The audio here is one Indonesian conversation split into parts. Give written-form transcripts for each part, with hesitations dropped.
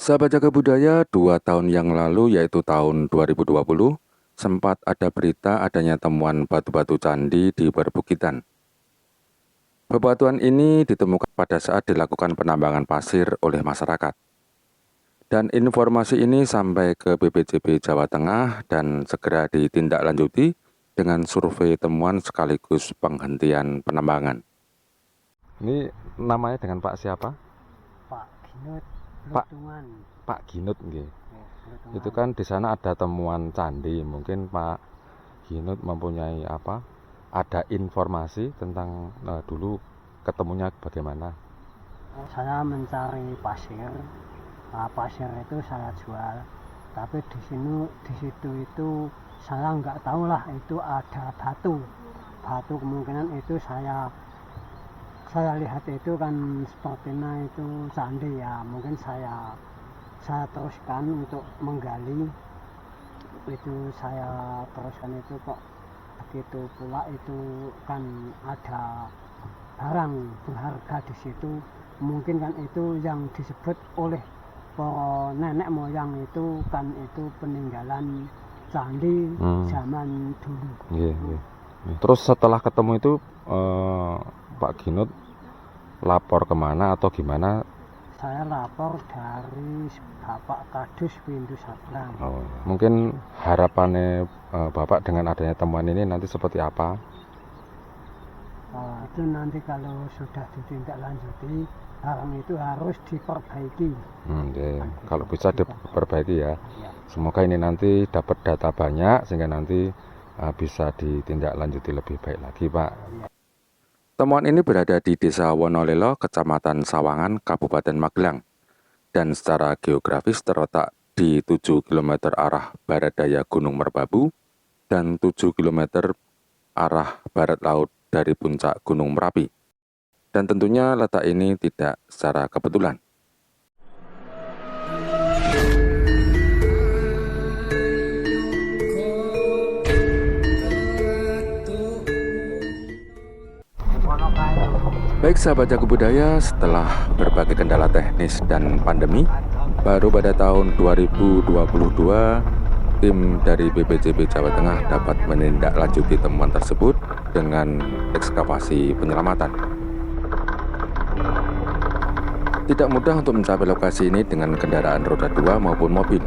Sahabat Jaga Budaya, 2 tahun yang lalu yaitu tahun 2020, sempat ada berita adanya temuan batu-batu candi di perbukitan. Bebatuan ini ditemukan pada saat dilakukan penambangan pasir oleh masyarakat. Dan informasi ini sampai ke BPJB Jawa Tengah dan segera ditindaklanjuti dengan survei temuan sekaligus penghentian penambangan. Ini namanya dengan Pak siapa? Pak Ginut Pak. Lutungan. Pak Ginut nggih. Ya, Lutungan. Itu kan di sana ada temuan candi, mungkin Pak Ginut mempunyai apa? Ada informasi tentang dulu ketemunya bagaimana? Saya mencari pasir. Nah, pasir itu saya jual. Tapi di situ itu saya nggak tahu lah itu ada batu. Batu kemungkinan itu saya lihat itu kan sepertinya itu candi ya. Mungkin saya teruskan untuk menggali. Itu saya teruskan itu kok begitu pula itu kan ada barang berharga di situ, mungkin kan itu yang disebut oleh para nenek moyang itu kan itu peninggalan candi zaman dulu. Terus setelah ketemu itu Pak Ginut lapor kemana atau gimana? Saya lapor dari Bapak Kadus Windu Sabrang. Mungkin harapannya Bapak dengan adanya temuan ini nanti seperti apa? Itu nanti kalau sudah ditindaklanjuti, barang itu harus diperbaiki. Kalau bisa diperbaiki ya. Semoga ini nanti dapat data banyak sehingga nanti bisa ditindaklanjuti lebih baik lagi, Pak. Temuan ini berada di Desa Wonolelo, Kecamatan Sawangan, Kabupaten Magelang, dan secara geografis terletak di 7 km arah barat daya Gunung Merbabu dan 7 km arah barat laut dari puncak Gunung Merapi. Dan tentunya letak ini tidak secara kebetulan. Baik sahabat Jaga Budaya, setelah berbagai kendala teknis dan pandemi, baru pada tahun 2022, tim dari BPJB Jawa Tengah dapat menindaklanjuti temuan tersebut dengan ekskavasi penyelamatan. Tidak mudah untuk mencapai lokasi ini dengan kendaraan roda 2 maupun mobil,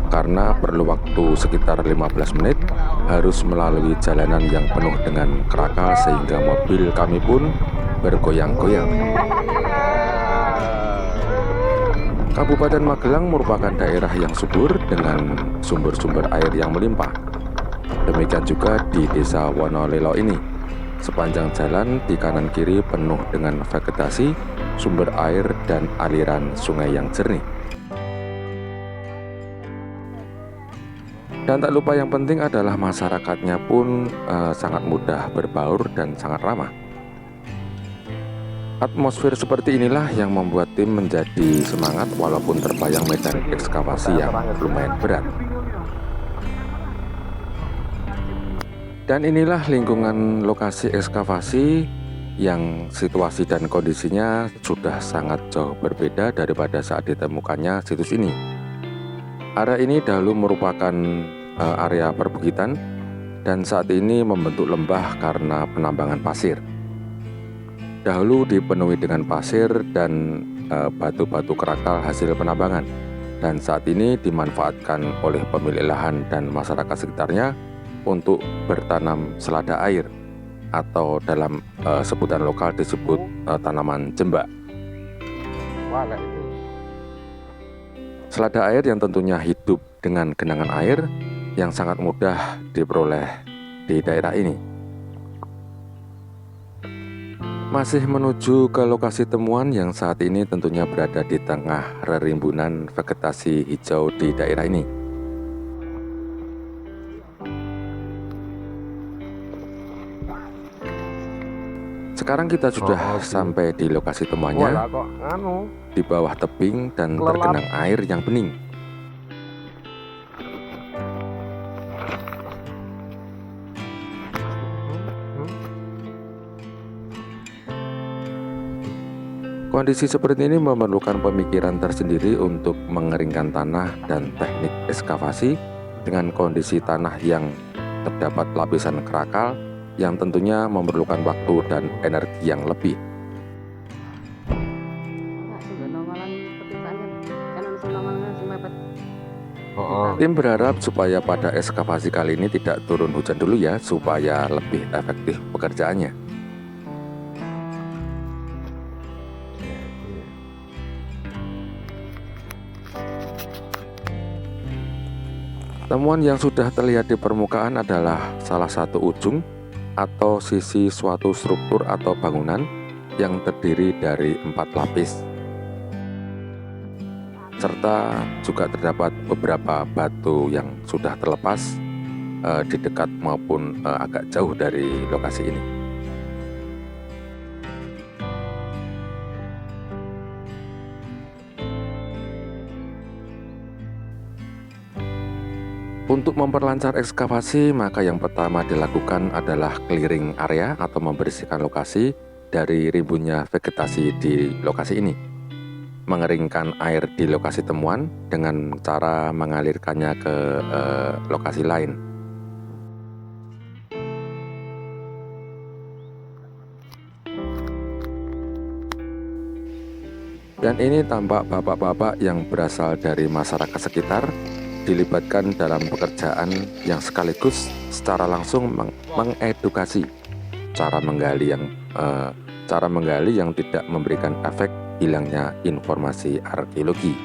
karena perlu waktu sekitar 15 menit, harus melalui jalanan yang penuh dengan kerakal sehingga mobil kami pun bergoyang-goyang. Kabupaten Magelang merupakan daerah yang subur dengan sumber-sumber air yang melimpah. Demikian juga di Desa Wonolelo ini. Sepanjang jalan di kanan kiri penuh dengan vegetasi, sumber air, dan aliran sungai yang jernih. Dan tak lupa yang penting adalah masyarakatnya pun sangat mudah berbaur dan sangat ramah. Atmosfer seperti inilah yang membuat tim menjadi semangat walaupun terbayang medan ekskavasi yang lumayan berat. Dan inilah lingkungan lokasi ekskavasi yang situasi dan kondisinya sudah sangat jauh berbeda daripada saat ditemukannya situs ini. Area ini dahulu merupakan area perbukitan dan saat ini membentuk lembah karena penambangan pasir. Dahulu dipenuhi dengan pasir dan batu-batu kerakal hasil penambangan, dan saat ini dimanfaatkan oleh pemilik lahan dan masyarakat sekitarnya untuk bertanam selada air atau dalam sebutan lokal disebut tanaman jembak. Selada air yang tentunya hidup dengan genangan air yang sangat mudah diperoleh di daerah ini. Masih menuju ke lokasi temuan yang saat ini tentunya berada di tengah rerimbunan vegetasi hijau di daerah ini. Sekarang kita sudah sampai di lokasi temuannya, di bawah tebing dan tergenang air yang bening. Kondisi seperti ini memerlukan pemikiran tersendiri untuk mengeringkan tanah dan teknik ekskavasi dengan kondisi tanah yang terdapat lapisan kerakal yang tentunya memerlukan waktu dan energi yang lebih. Tim berharap supaya pada ekskavasi kali ini tidak turun hujan dulu ya, supaya lebih efektif pekerjaannya. Temuan yang sudah terlihat di permukaan adalah salah satu ujung atau sisi suatu struktur atau bangunan yang terdiri dari 4 lapis. Serta juga terdapat beberapa batu yang sudah terlepas di dekat maupun agak jauh dari lokasi ini. Untuk memperlancar ekskavasi, maka yang pertama dilakukan adalah clearing area atau membersihkan lokasi dari rimbunnya vegetasi di lokasi ini. Mengeringkan air di lokasi temuan dengan cara mengalirkannya ke lokasi lain. Dan ini tampak bapak-bapak yang berasal dari masyarakat sekitar dilibatkan dalam pekerjaan yang sekaligus secara langsung mengedukasi cara menggali yang tidak memberikan efek hilangnya informasi arkeologi.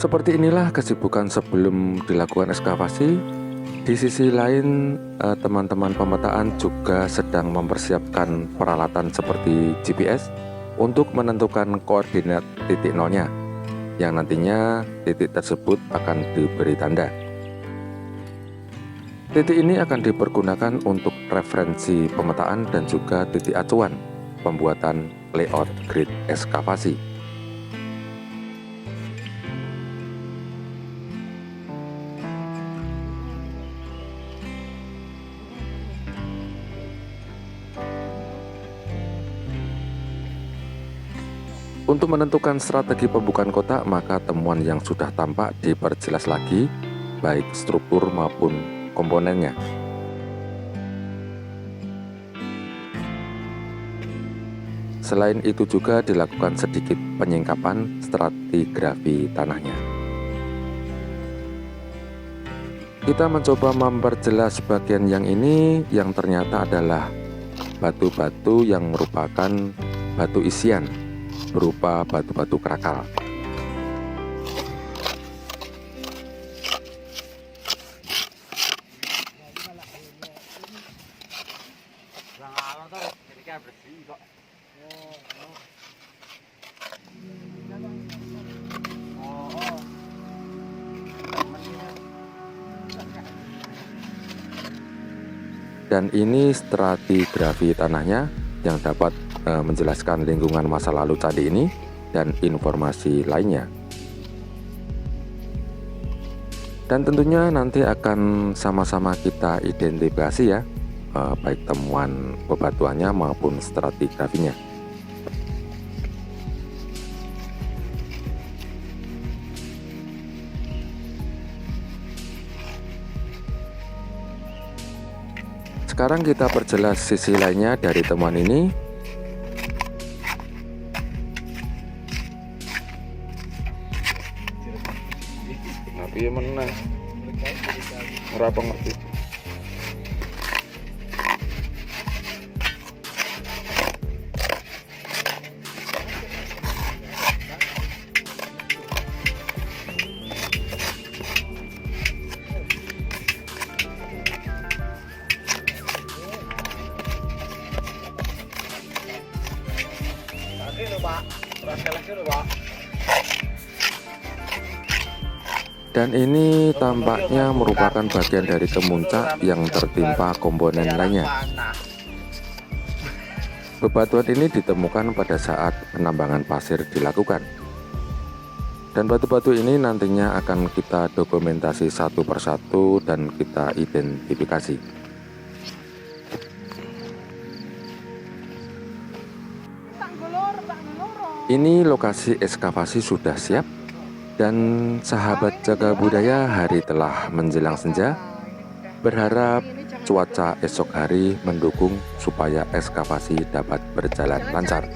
Seperti inilah kesibukan sebelum dilakukan ekskavasi. Di sisi lain, teman-teman pemetaan juga sedang mempersiapkan peralatan seperti GPS untuk menentukan koordinat titik nolnya, yang nantinya titik tersebut akan diberi tanda. Titik ini akan dipergunakan untuk referensi pemetaan dan juga titik acuan pembuatan layout grid ekskavasi. Untuk menentukan strategi pembukaan kotak, maka temuan yang sudah tampak diperjelas lagi, baik struktur maupun komponennya. Selain itu juga dilakukan sedikit penyingkapan stratigrafi tanahnya. Kita mencoba memperjelas bagian yang ini yang ternyata adalah batu-batu yang merupakan batu isian berupa batu-batu kerakal. Dan ini stratigrafi tanahnya yang dapat menjelaskan lingkungan masa lalu candi ini dan informasi lainnya. Dan tentunya nanti akan sama-sama kita identifikasi ya, baik temuan bebatuannya maupun stratigrafinya. Sekarang kita perjelas sisi lainnya dari temuan ini. Piye meneh ora pengerti. Dan ini tampaknya merupakan bagian dari kemuncak yang tertimpa komponen lainnya. Bebatuan ini ditemukan pada saat penambangan pasir dilakukan. Dan batu-batu ini nantinya akan kita dokumentasi satu persatu dan kita identifikasi. Ini lokasi ekskavasi sudah siap dan sahabat jaga budaya hari telah menjelang senja. Berharap cuaca esok hari mendukung supaya ekskavasi dapat berjalan lancar.